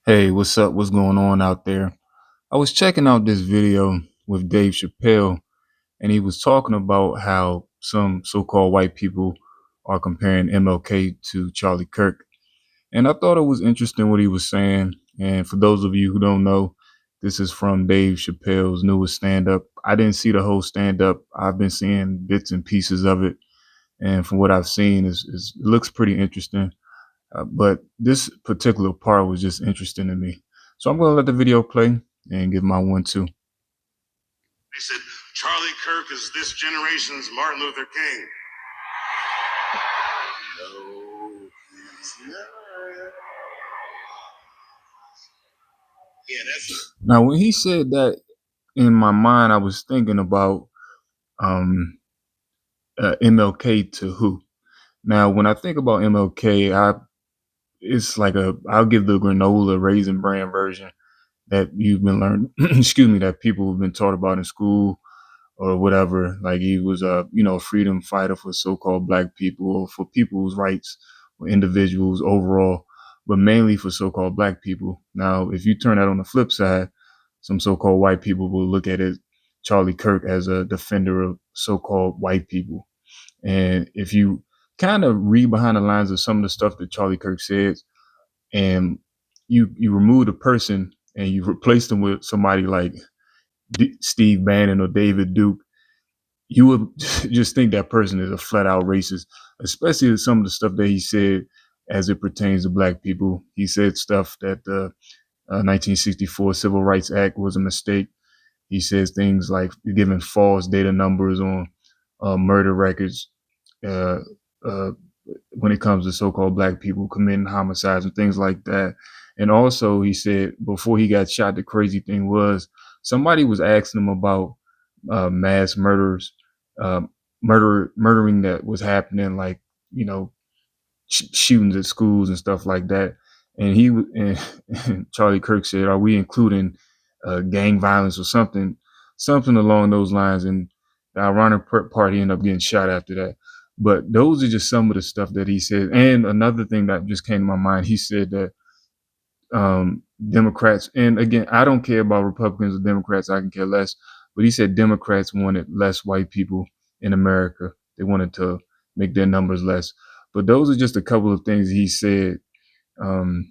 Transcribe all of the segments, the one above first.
Hey, what's up? What's going on out there? I was checking out this video with Dave Chappelle, and he was talking about how some so-called white people are comparing MLK to Charlie Kirk. And I thought it was interesting what he was saying. And for those of you who don't know, this is from Dave Chappelle's newest stand-up. I didn't see the whole stand-up. I've been seeing bits and pieces of it. And from what I've seen, it looks pretty interesting. But this particular part was just interesting to me. So I'm going to let the video play and give my 1-2. They said Charlie Kirk is this generation's Martin Luther King. No, he's not. Yeah, that's. Now, when he said that, in my mind, I was thinking about um, MLK to who. Now, when I think about MLK, it's like I'll give the granola raisin bran version that you've been learning. Excuse me, that people have been taught about in school or whatever. Like he was a freedom fighter for so-called black people or for people's rights or individuals overall, but mainly for so-called black people. Now, if you turn that on the flip side, some so-called white people will look at it, Charlie Kirk, as a defender of so-called white people. And if you kind of read behind the lines of some of the stuff that Charlie Kirk says, and you remove the person and you replace them with somebody like Steve Bannon or David Duke, you would just think that person is a flat out racist, especially with some of the stuff that he said as it pertains to black people. He said stuff that the 1964 Civil Rights Act was a mistake. He says things like giving false data numbers on murder records uh, uh, when it comes to so-called black people committing homicides and things like that. And also, he said before he got shot, the crazy thing was somebody was asking him about mass murders, uh, murdering that was happening, like you know, shootings at schools and stuff like that. And and Charlie Kirk said, "Are we including gang violence or something along those lines?" And the ironic part, he ended up getting shot after that. But those are just some of the stuff that he said. And another thing that just came to my mind, he said that Democrats, and again, I don't care about Republicans or Democrats, I can care less. But he said Democrats wanted less white people in America. They wanted to make their numbers less. But those are just a couple of things he said um,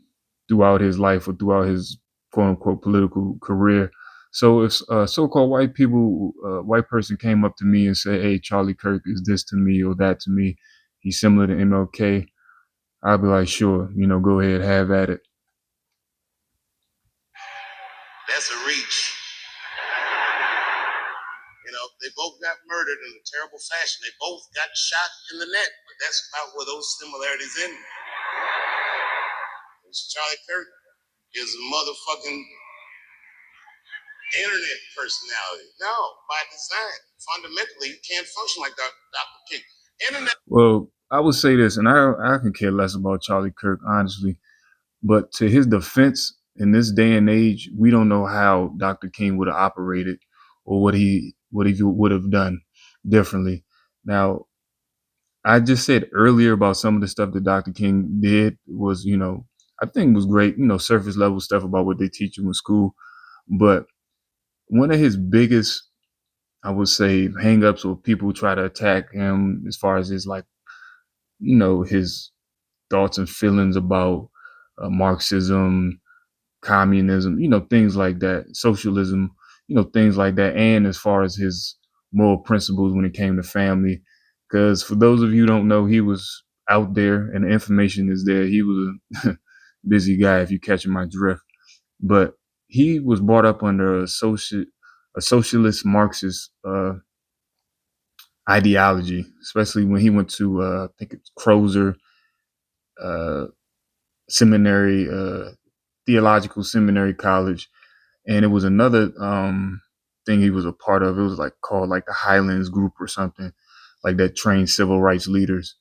throughout his life or throughout his quote unquote political career. So if so-called white person came up to me and said, "Hey, Charlie Kirk is this to me or that to me. He's similar to MLK." I'd be like, "Sure, go ahead, have at it." That's a reach. They both got murdered in a terrible fashion. They both got shot in the neck. But that's about where those similarities end. Charlie Kirk is a motherfucking internet personality. No, by design. Fundamentally, you can't function like Dr. King. Internet. Well, I would say this, and I can care less about Charlie Kirk, honestly. But to his defense, in this day and age, we don't know how Dr. King would have operated or what he would have done differently. Now, I just said earlier about some of the stuff that Dr. King did was, I think was great, surface level stuff about what they teach you in school. But one of his biggest, I would say, hangups or people try to attack him as far as his like, his thoughts and feelings about Marxism, communism, things like that, socialism, things like that. And as far as his moral principles when it came to family, because for those of you who don't know, he was out there and the information is there. He was a busy guy, if you catch my drift. But he was brought up under a socialist Marxist ideology, especially when he went to I think it's Crozer uh, seminary, theological seminary college, and it was another thing he was a part of. It was like called like the Highlands Group or something like that, trained civil rights leaders.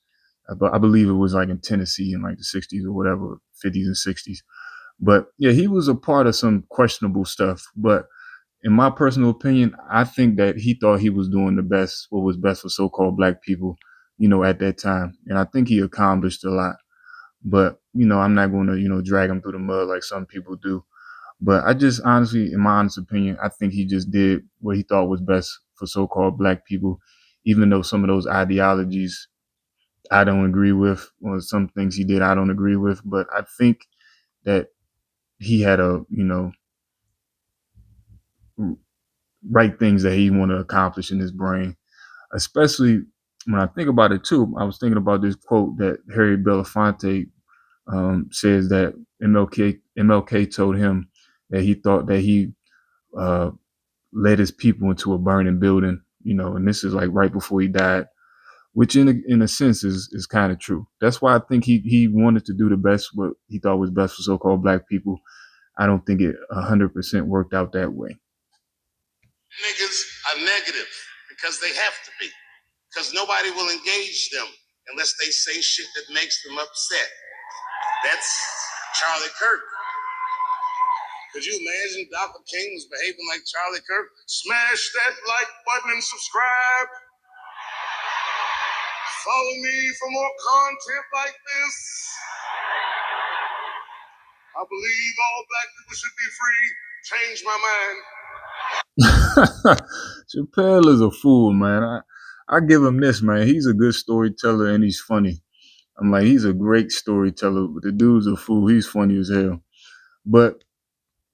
But I believe it was like in Tennessee in like the 60s or whatever, 50s and 60s. But yeah, he was a part of some questionable stuff. But in my personal opinion, I think that he thought he was doing what was best for so-called black people, at that time. And I think he accomplished a lot. But I'm not going to drag him through the mud like some people do. But I just honestly, in my honest opinion, I think he just did what he thought was best for so-called black people, even though some of those ideologies I don't agree with, or some things he did I don't agree with. But I think that he had a right things that he wanted to accomplish in his brain. Especially when I think about it too, I was thinking about this quote that Harry Belafonte says that MLK told him that he thought that he uh, led his people into a burning building, and this is like right before he died, which in a sense is kind of true. That's why I think he wanted to do the best, what he thought was best for so-called black people. I don't think it 100% worked out that way. Niggas are negative because they have to be. Because nobody will engage them unless they say shit that makes them upset. That's Charlie Kirk. Could you imagine Dr. King was behaving like Charlie Kirk? Smash that like button and subscribe. Follow me for more content like this. I believe all black people should be free. Change my mind. Chappelle is a fool, man. I give him this, man. He's a good storyteller and he's funny. I'm like, he's a great storyteller, but the dude's a fool. He's funny as hell. But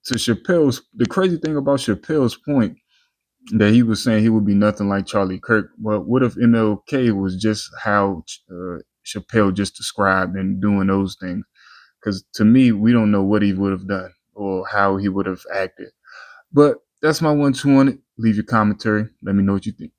to Chappelle's, the crazy thing about Chappelle's point that he was saying he would be nothing like Charlie Kirk. Well, what if MLK was just how Chappelle just described and doing those things? Because to me, we don't know what he would have done or how he would have acted. But that's my 1-2 on it. Leave your commentary. Let me know what you think.